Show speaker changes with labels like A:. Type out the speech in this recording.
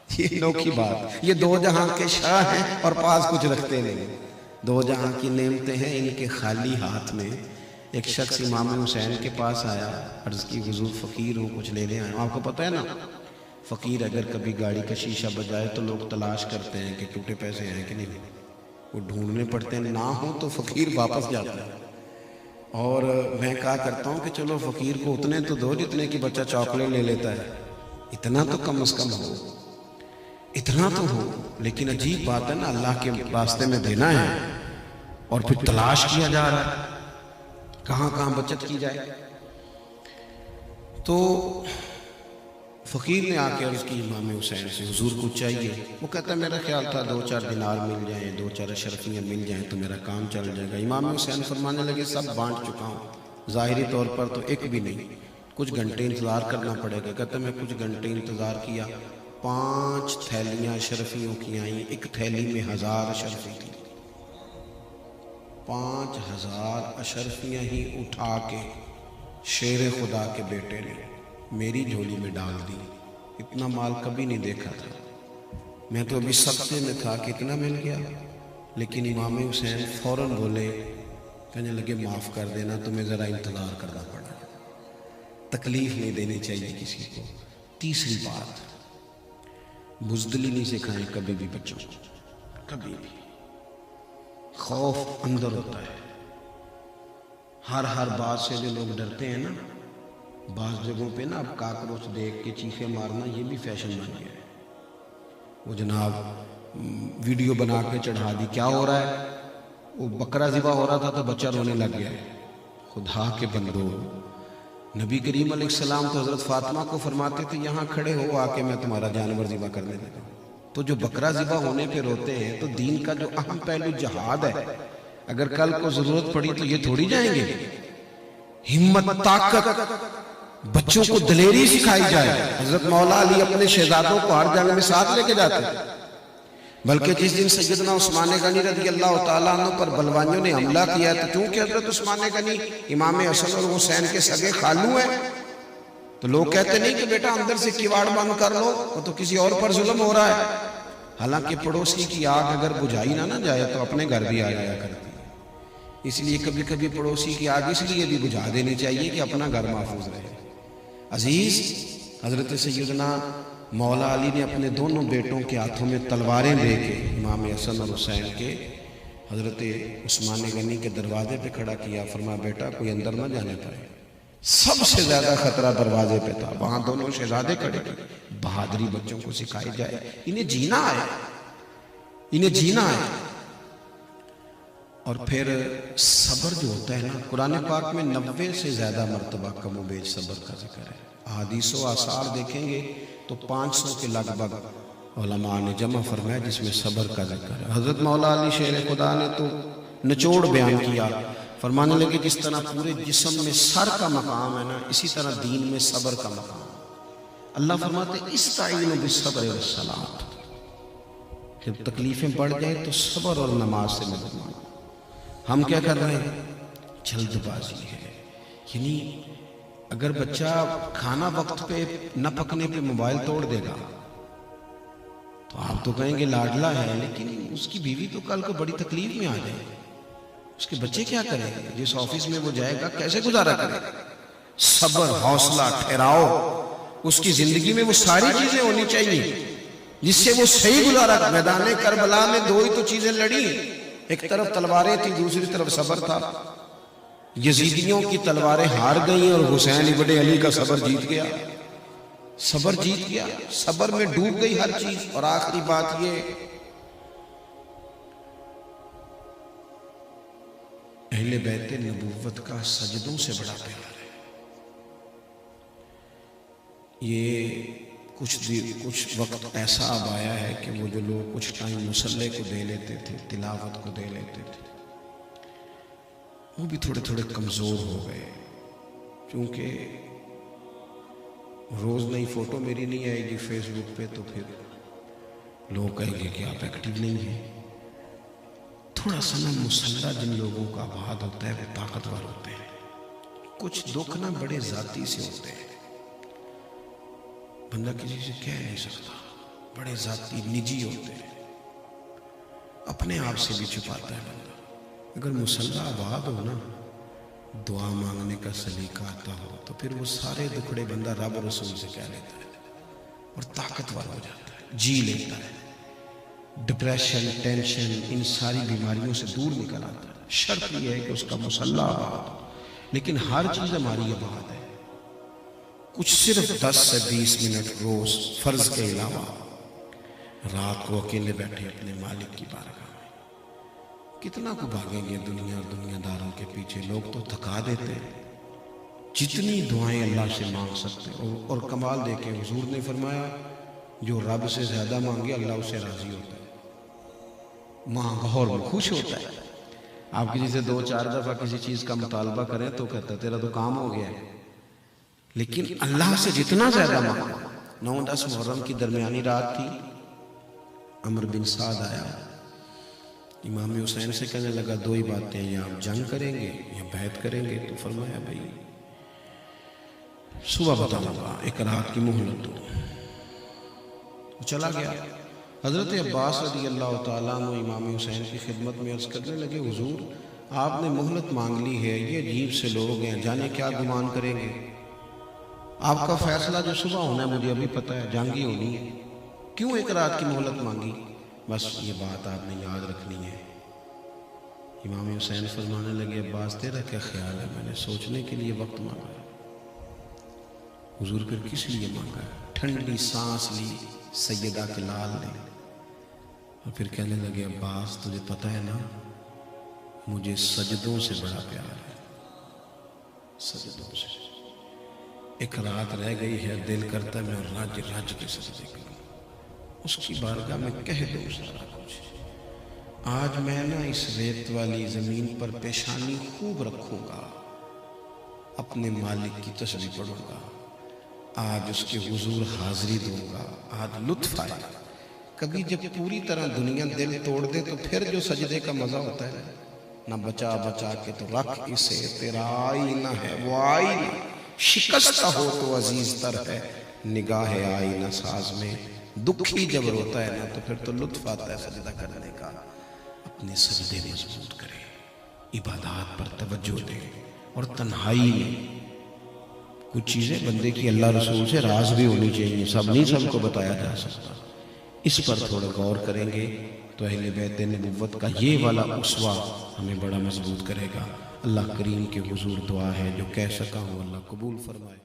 A: یہ انوکھی بات، یہ دو جہاں کے شاہ ہیں اور پاس کچھ رکھتے نہیں، دو جہاں کی نعمتیں ہیں ان کے خالی ہاتھ میں۔ ایک شخص امام حسین کے پاس آیا، عرض کی حضور فقیر ہوں، کچھ لینے آیا ہوں۔ آپ کو پتہ ہے نا فقیر اگر کبھی گاڑی کا شیشہ بجائے تو لوگ تلاش کرتے ہیں کہ ٹوٹے پیسے ہیں کہ نہیں، وہ ڈھونڈنے پڑتے ہیں، نہ ہو تو فقیر واپس جاتا ہے۔ اور میں کہا کرتا ہوں کہ چلو فقیر کو اتنے تو دو جتنے کہ بچہ چاکلیٹ لے لیتا ہے، اتنا تو کم از کم ہو، اتنا تو ہو۔ لیکن عجیب بات ہے نا، اللہ کے راستے میں دینا ہے اور پھر تلاش کیا جا رہا ہے کہاں کہاں بچت کی جائے۔ تو فقیر نے آ کے عرض کی امام حسین سے، حضور کو چاہیے؟ وہ کہتا ہے میرا خیال تھا 2-4 دینار مل جائیں، 2-4 اشرفیاں مل جائیں تو میرا کام چل جائے گا۔ امام حسین فرمانے لگے سب بانٹ چکا ہوں، ظاہری طور پر تو ایک بھی نہیں، کچھ گھنٹے انتظار کرنا پڑے گا۔ کہتا میں کچھ گھنٹے انتظار کیا، 5 تھیلیاں اشرفیوں کی آئیں، ایک تھیلی میں 1000 اشرفی تھی، 5000 اشرفیاں ہی اٹھا کے شیر خدا کے بیٹے نے میری جھولی میں ڈال دی۔ اتنا مال کبھی نہیں دیکھا تھا، میں تو ابھی صدقے میں تھا کہ اتنا مل گیا۔ لیکن امام حسین فوراً بولے، کہنے لگے معاف کر دینا، تمہیں ذرا انتظار کرنا پڑا، تکلیف نہیں دینی چاہیے کسی کو۔ تیسری بات، بزدلی نہیں سکھائیں کبھی بھی بچوں کو، کبھی بھی۔ خوف اندر ہوتا ہے، ہر بات سے جو لوگ ڈرتے ہیں نا، بعض جگہوں پہ نا اب کاکروچ دیکھ کے چیخیں مارنا یہ بھی فیشن بن گیا ہے۔ وہ جناب ویڈیو بنا کے چڑھا دی، کیا ہو رہا ہے؟ وہ بکرا ذبح ہو رہا تھا تو بچہ رونے لگ گیا۔ خدا کے بندو، نبی کریم علیہ السلام تو حضرت فاطمہ کو فرماتے تھے یہاں کھڑے ہو آ کے میں تمہارا جانور ذبح کرنے لگا۔ تو جو بکرا ذبح ہونے پہ روتے ہیں تو دین کا جو اہم پہلو جہاد ہے، اگر کل کو ضرورت پڑی تو یہ تھوڑی جائیں گے۔ ہمت، طاقت، بچوں کو دلیری سکھائی جائے۔ حضرت مولا علی اپنے شہزادوں کو ہر جنگ میں ساتھ لے کے جاتے، بلکہ جس دن سیدنا عثمان غنی رضی اللہ تعالیٰ عنہ پر بلوانیوں نے حملہ کیا تو چونکہ حضرت عثمان غنی امام حسن اور حسین کے سگے خالو ہیں، تو لوگ کہتے نہیں کہ بیٹا اندر سے کیواڑ بند کر لو، وہ تو کسی اور پر ظلم ہو رہا ہے۔ حالانکہ پڑوسی کی آگ اگر بجھائی نہ جائے تو اپنے گھر بھی آ جایا کرتی ہے۔ اس لیے کبھی کبھی پڑوسی کی آگ اس لیے بھی بجھا دینی چاہیے کہ اپنا گھر محفوظ رہے۔ عزیز، حضرت سیدنا مولا علی نے اپنے دونوں بیٹوں کے ہاتھوں میں تلواریں دے کے امام حسن اور حسین کے حضرت عثمان غنی کے دروازے پہ کھڑا کیا، فرمایا بیٹا کوئی اندر نہ جانے پائے۔ سب سے زیادہ خطرہ دروازے پہ تھا، وہاں دونوں شہزادے کھڑے تھے۔ بہادری بچوں کو سکھائی جائے، انہیں جینا ہے، انہیں جینا ہے۔ اور پھر صبر جو ہوتا ہے نا، قرآن پاک میں 90 سے زیادہ مرتبہ کم و بیش صبر کا ذکر ہے۔ احادیث و آثار دیکھیں گے تو 500 کے لگ بھگ علماء نے جمع فرمایا جس میں صبر کا ذکر ہے۔ حضرت مولا علی شیر خدا نے تو نچوڑ بیان کیا، فرمانے لگے جس طرح پورے جسم میں سر کا مقام ہے نا، اسی طرح دین میں صبر کا مقام۔ اللہ فرماتے استعینوا بالصبر والصلاۃ، جب تکلیفیں بڑھ جائیں تو صبر اور نماز سے مدد مانگو۔ ہم کیا کر رہے ہیں؟ جلد بازی ہے۔ یعنی اگر بچہ کھانا وقت پہ نہ پکنے پہ موبائل توڑ دے گا تو آپ تو کہیں گے لاڈلا ہے، لیکن اس کی بیوی تو کل کو بڑی تکلیف میں آ جائے گی، اس کے بچے کیا کریں گے؟ جس آفس میں وہ جائے گا کیسے گزارا کرے گا؟ صبر، حوصلہ، ٹھہراؤ، اس کی زندگی میں وہ ساری چیزیں ہونی چاہیے جس سے وہ صحیح گزارا کرے۔ میدان کربلا میں 2 ہی تو چیزیں لڑی، ایک طرف تلواریں تھی، دوسری طرف صبر تھا۔ یزیدیوں کی تلواریں ہار گئیں اور حسین ابن علی کا صبر جیت گیا، صبر جیت گیا، صبر میں ڈوب گئی ہر چیز۔ اور آخری بات یہ، اہل بیت نبوت کا سجدوں سے بڑا پیار ہے۔ یہ کچھ وقت ایسا اب آیا ہے کہ وہ جو لوگ کچھ ٹائم مصلے کو دے لیتے تھے، تلاوت کو دے لیتے تھے، وہ بھی تھوڑے کمزور ہو گئے، کیونکہ روز نئی فوٹو میری نہیں آئے گی فیس بک پہ تو پھر لوگ کہیں گے کہ آپ ایکٹیو نہیں ہیں۔ تھوڑا سا نا مسلح جن لوگوں کا آباد ہوتا ہے وہ طاقتور ہوتے ہیں، کچھ دکھ نا بڑے ذاتی سے ہوتے ہیں، بندہ کسی سے کہہ نہیں سکتا، بڑے ذاتی نجی ہوتے ہیں، اپنے آپ سے بھی چھپاتا ہے بندہ۔ اگر مصلی آباد ہو نا، دعا مانگنے کا سلیقہ آتا ہو، تو پھر وہ سارے دکھڑے بندہ رب اور رسول سے کہہ لیتا ہے اور طاقتور ہو جاتا ہے، جی لیتا ہے، ڈپریشن، ٹینشن، ان ساری بیماریوں سے دور نکل آتا ہے۔ شرط یہ ہے کہ اس کا مصلی آباد ہو، لیکن ہر چیز ہماری آباد ہے، کچھ صرف 10 سے 20 منٹ روز فرض کے علاوہ رات کو اکیلے بیٹھے اپنے مالک کی بارگاہ میں۔ کتنا کو بھاگیں گے دنیا اور دنیا داروں کے پیچھے، لوگ تو تھکا دیتے ہیں۔ جتنی دعائیں اللہ سے مانگ سکتے ہیں، اور کمال دیکھیں حضور نے فرمایا جو رب سے زیادہ مانگے اللہ اسے راضی ہوتا ہے، مانگا اور وہ خوش ہوتا ہے۔ آپ کسی سے 2-4 دفعہ کسی چیز کا مطالبہ کریں تو کہتا ہے تیرا تو کام ہو گیا ہے، لیکن اللہ سے جتنا زیادہ مانگا۔ 9-10 محرم کی درمیانی رات تھی، عمر بن سعد آیا، امام حسین سے کہنے لگا 2 ہی باتیں، یا آپ جنگ کریں گے یا بیعت کریں گے؟ تو فرمایا بھائی صبح بتاؤں گا، 1 رات کی مہلت دو۔ چلا گیا۔ حضرت عباس رضی اللہ تعالیٰ عنہ امام حسین کی خدمت میں عرض کرنے لگے حضور آپ نے مہلت مانگ لی ہے، یہ عجیب سے لوگ ہیں، جانے کیا گمان کریں گے، آپ کا فیصلہ جو صبح ہونا ہے مجھے ابھی پتہ ہے، جنگ ہی ہونی ہے، کیوں 1 رات کی مہلت مانگی؟ بس یہ بات آپ نے یاد رکھنی ہے۔ امام حسین فرمانے لگے عباس تیرا کیا خیال ہے، میں نے سوچنے کے لیے وقت مانگا ہے۔ حضور پھر کس لیے مانگا ہے؟ ٹھنڈی سانس لی سیدہ کے لال نے، اور پھر کہنے لگے عباس تجھے پتہ ہے نا مجھے سجدوں سے بڑا پیار ہے، سجدوں سے۔ 1 رات رہ گئی ہے، دل کرتا ہے میں رج رج کے سجدے کروں، اس کی بارگاہ میں کہہ دوں سارا کچھ۔ آج میں نا اس ریت والی زمین پر پیشانی خوب رکھوں گا، اپنے مالک کی تسبیح پڑھوں گا، آج اس کے حضور حاضری دوں گا، آج لطف آئے گا۔ کبھی جب پوری طرح دنیا دل توڑ دے تو پھر جو سجدے کا مزہ ہوتا ہے نہ، بچا بچا کے تو رکھ اسے، تیرا آئینہ ہے وہ آئینہ، شکستہ ہو تو عزیز تر ہے، نگاہ آئینہ ساز میں دکھی جب روتا ہے نا تو پھر تو لطف آتا ہے سجدہ کرنے کا۔ اپنے سجدے مضبوط کریں، عبادات پر توجہ دیں، اور تنہائی میں کچھ چیزیں بندے کی اللہ رسول سے راز بھی ہونی چاہیے، سب نہیں سب کو بتایا جا سکتا، اس پر تھوڑا غور کریں گے تو اہل بیت نبوت کا یہ والا اسوہ ہمیں بڑا مضبوط کرے گا۔ اللہ کریم کے حضور دعا ہے جو کہہ سکا ہوں اللہ قبول فرمائے۔